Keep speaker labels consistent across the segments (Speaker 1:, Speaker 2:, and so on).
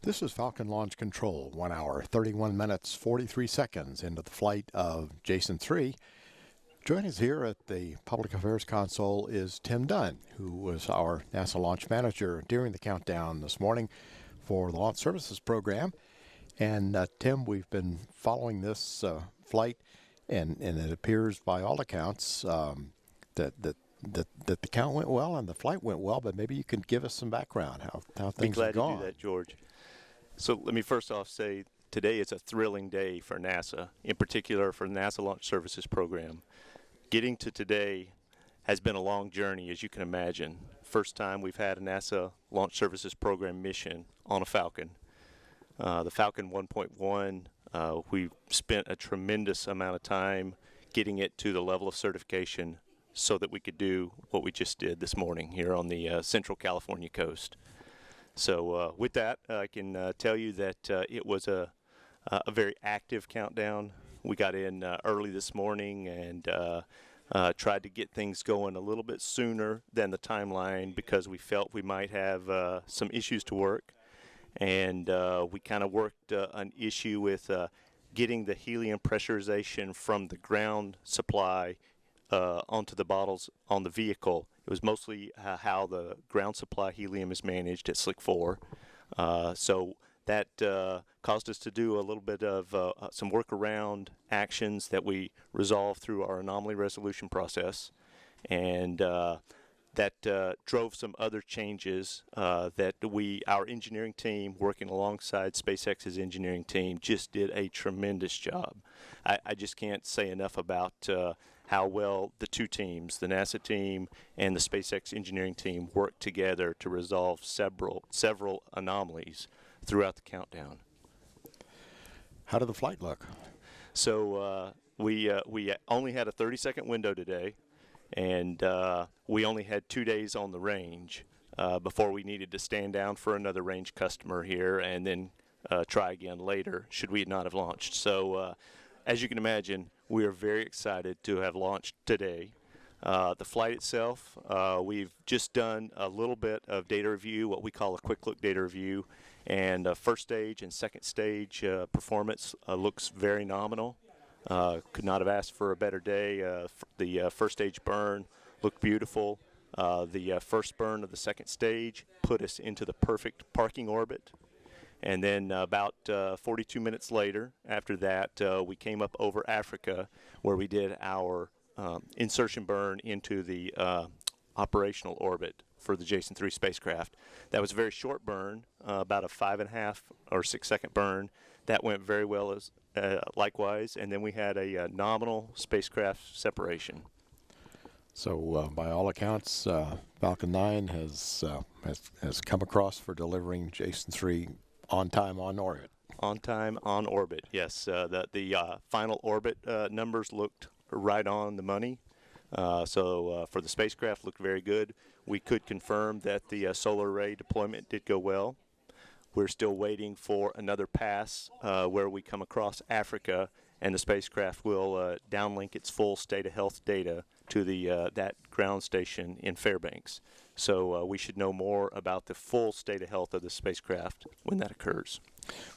Speaker 1: This is Falcon Launch Control, 1 hour, 31 minutes, 43 seconds into the flight of Jason-3. Joining us here at the Public Affairs Console is Tim Dunn, who was our NASA launch manager during the countdown this morning for the Launch Services Program. And Tim, we've been following this flight, and it appears by all accounts that the count went well and the flight went well, but maybe you can give us some background, how things have gone.
Speaker 2: Be glad to do that, George. So let me first off say today is a thrilling day for NASA, in particular for the NASA Launch Services Program. Getting to today has been a long journey, as you can imagine. First time we've had a NASA Launch Services Program mission on a Falcon. The Falcon 1.1, we've spent a tremendous amount of time getting it to the level of certification so that we could do what we just did this morning here on the Central California coast. So with that, I can tell you that it was a very active countdown. We got in early this morning and tried to get things going a little bit sooner than the timeline because we felt we might have some issues to work. And we kind of worked an issue with getting the helium pressurization from the ground supply onto the bottles on the vehicle. It was mostly how the ground supply helium is managed at Slick 4. So that caused us to do a little bit of some workaround actions that we resolved through our anomaly resolution process. And that drove some other changes that our engineering team, working alongside SpaceX's engineering team, just did a tremendous job. I just can't say enough about how well the two teams, the NASA team and the SpaceX engineering team, worked together to resolve several anomalies throughout the countdown.
Speaker 1: How did the flight look?
Speaker 2: So we only had a 30-second window today, and we only had 2 days on the range before we needed to stand down for another range customer here and then try again later should we not have launched. So as you can imagine, we are very excited to have launched today. The flight itself, we've just done a little bit of data review, what we call a quick look data review, and first stage and second stage performance looks very nominal. Could not have asked for a better day. The first stage burn looked beautiful. The first burn of the second stage put us into the perfect parking orbit. And then about 42 minutes later, after that, we came up over Africa where we did our insertion burn into the operational orbit for the Jason-3 spacecraft. That was a very short burn, about a 5.5 or 6 second burn. That went very well as likewise, and then we had a nominal spacecraft separation.
Speaker 1: So by all accounts, Falcon 9 has come across for delivering Jason-3 on time, on orbit.
Speaker 2: On time, on orbit, yes. The final orbit numbers looked right on the money. So for the spacecraft, looked very good. We could confirm that the solar array deployment did go well. We're still waiting for another pass where we come across Africa, and the spacecraft will downlink its full state of health data to that ground station in Fairbanks. So we should know more about the full state of health of the spacecraft when that occurs.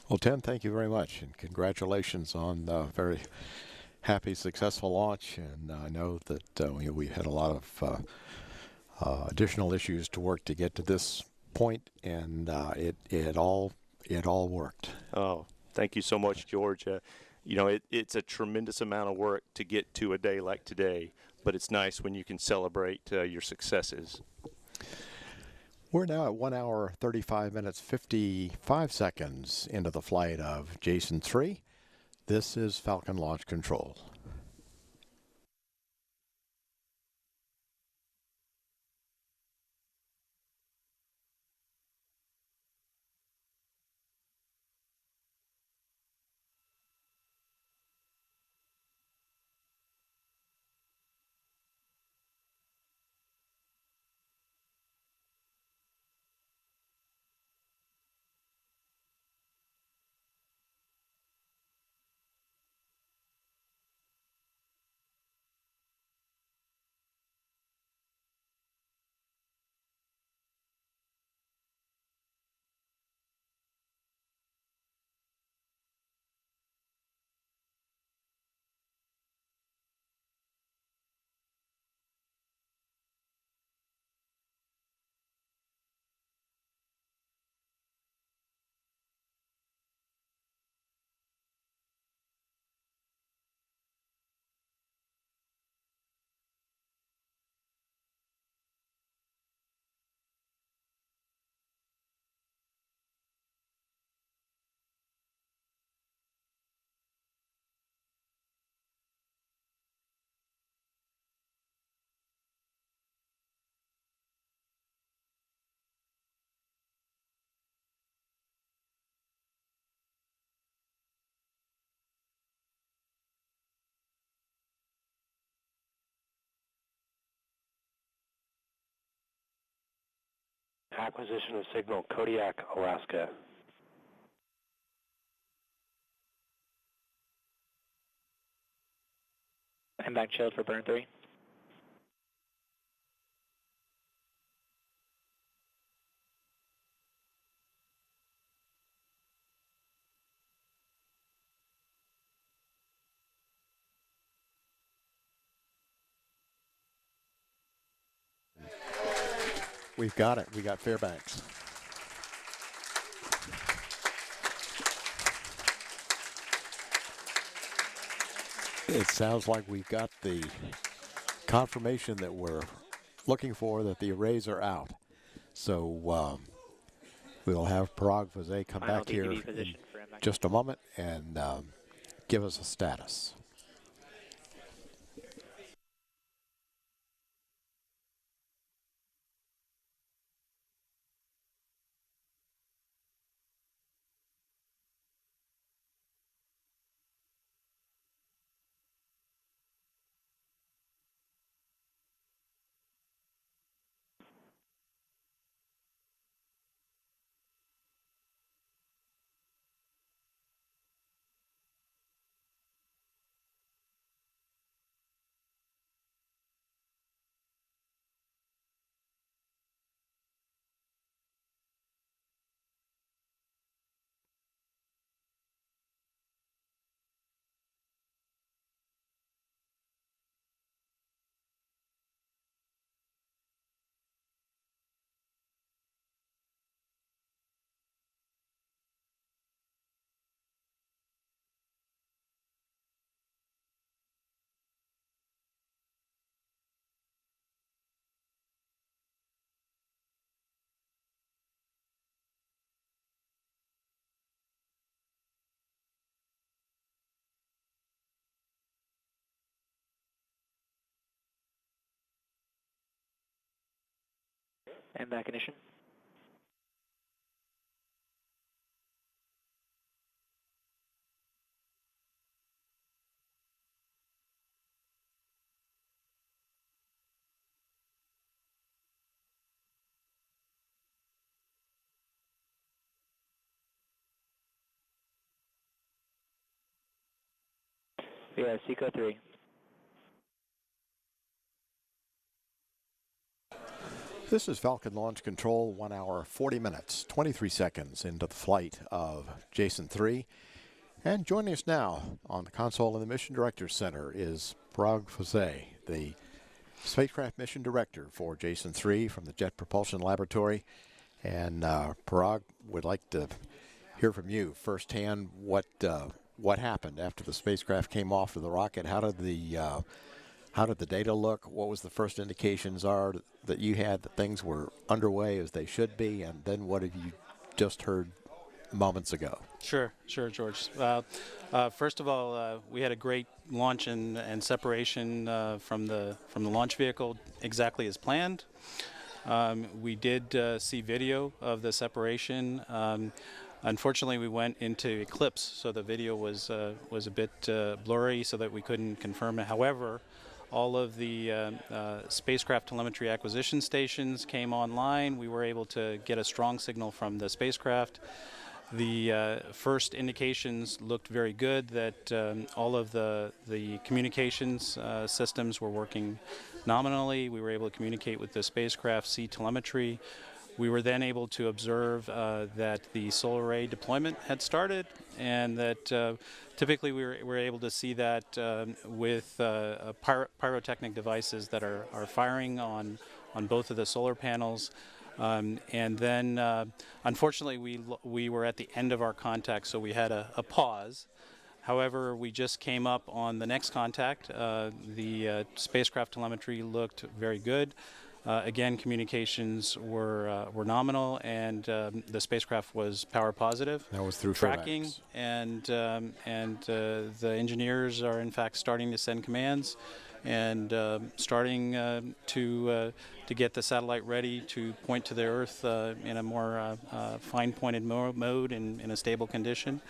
Speaker 1: Well, Tim, thank you very much, and congratulations on a very happy, successful launch. And I know that we had a lot of additional issues to work to get to this point, and it all worked.
Speaker 2: Oh, thank you so much, George. It's a tremendous amount of work to get to a day like today, but it's nice when you can celebrate your successes.
Speaker 1: We're now at 1 hour, 35 minutes, 55 seconds into the flight of Jason-3. This is Falcon Launch Control.
Speaker 3: Acquisition of signal Kodiak, Alaska.
Speaker 4: I'm back chilled for burn 3.
Speaker 1: We've got it. We got Fairbanks. It sounds like we've got the confirmation that we're looking for, that the arrays are out. So we'll have Parag Vazay come
Speaker 4: Final
Speaker 1: back here
Speaker 4: DTV
Speaker 1: in
Speaker 4: position for MX.
Speaker 1: just a moment and give us a status.
Speaker 4: And back ignition. Yeah, Seco 3.
Speaker 1: This is Falcon Launch Control, 1 hour, 40 minutes, 23 seconds into the flight of Jason-3. And joining us now on the console in the Mission Director Center is Parag Vazay, the Spacecraft Mission Director for Jason-3 from the Jet Propulsion Laboratory. And Parag, would like to hear from you firsthand what happened after the spacecraft came off of the rocket. How did the data look? What was the first indications that you had that things were underway as they should be? And then what have you just heard moments ago?
Speaker 5: Sure, George. First of all, we had a great launch and separation from the launch vehicle, exactly as planned. We did see video of the separation. Unfortunately, we went into eclipse, so the video was a bit blurry, so that we couldn't confirm it. However, all of the spacecraft telemetry acquisition stations came online. We were able to get a strong signal from the spacecraft. The first indications looked very good, that all of the communications systems were working nominally. We were able to communicate with the spacecraft, see telemetry. We were then able to observe that the solar array deployment had started, and that typically we were able to see that with pyrotechnic devices that are firing on both of the solar panels. And then, unfortunately, we were at the end of our contact, so we had a pause. However, we just came up on the next contact. The spacecraft telemetry looked very good. Again, communications were nominal, and the spacecraft was power positive.
Speaker 1: That was through
Speaker 5: tracking,
Speaker 1: Fairbanks.
Speaker 5: and the engineers are in fact starting to send commands, and starting to get the satellite ready to point to the Earth in a more fine-pointed mode in a stable condition.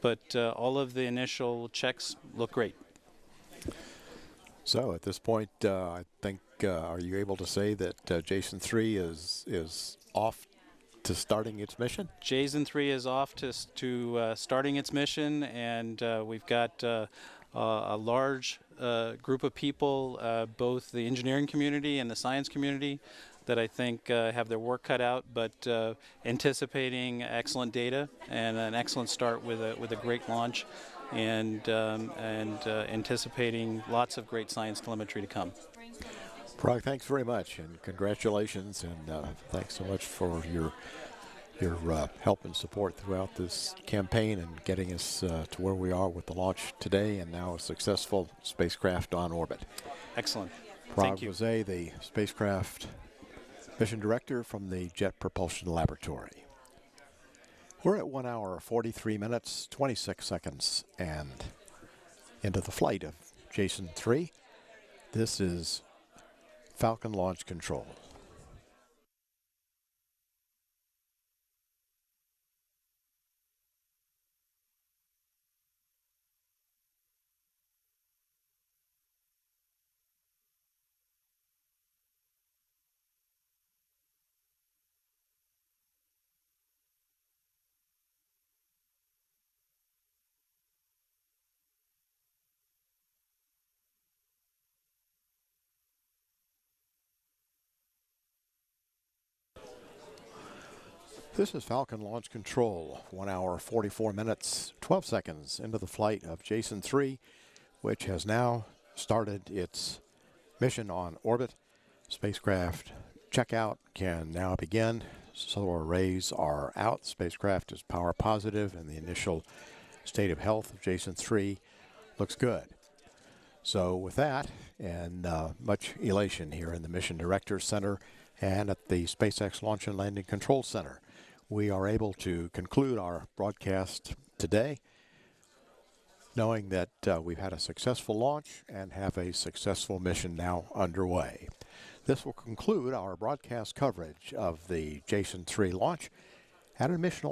Speaker 5: But all of the initial checks look great.
Speaker 1: So at this point, I think, are you able to say that Jason-3 is off to starting its mission?
Speaker 5: Jason-3 is off to starting its mission, and we've got a large group of people, both the engineering community and the science community, that I think have their work cut out, but anticipating excellent data and an excellent start with a great launch, and anticipating lots of great science telemetry to come.
Speaker 1: Parag, thanks very much, and congratulations, and thanks so much for your help and support throughout this campaign and getting us to where we are with the launch today and now a successful spacecraft on orbit.
Speaker 5: Excellent.
Speaker 1: Parag
Speaker 5: Thank you.
Speaker 1: Vazay, the spacecraft mission director from the Jet Propulsion Laboratory. We're at 1 hour, 43 minutes, 26 seconds, and into the flight of Jason-3. This is Falcon Launch Control. This is Falcon Launch Control, 1 hour, 44 minutes, 12 seconds into the flight of Jason-3, which has now started its mission on orbit. Spacecraft checkout can now begin. Solar arrays are out. Spacecraft is power positive, and the initial state of health of Jason-3 looks good. So with that, and much elation here in the Mission Directors Center and at the SpaceX Launch and Landing Control Center, we are able to conclude our broadcast today, knowing that we've had a successful launch and have a successful mission now underway. This will conclude our broadcast coverage of the Jason-3 launch and a mission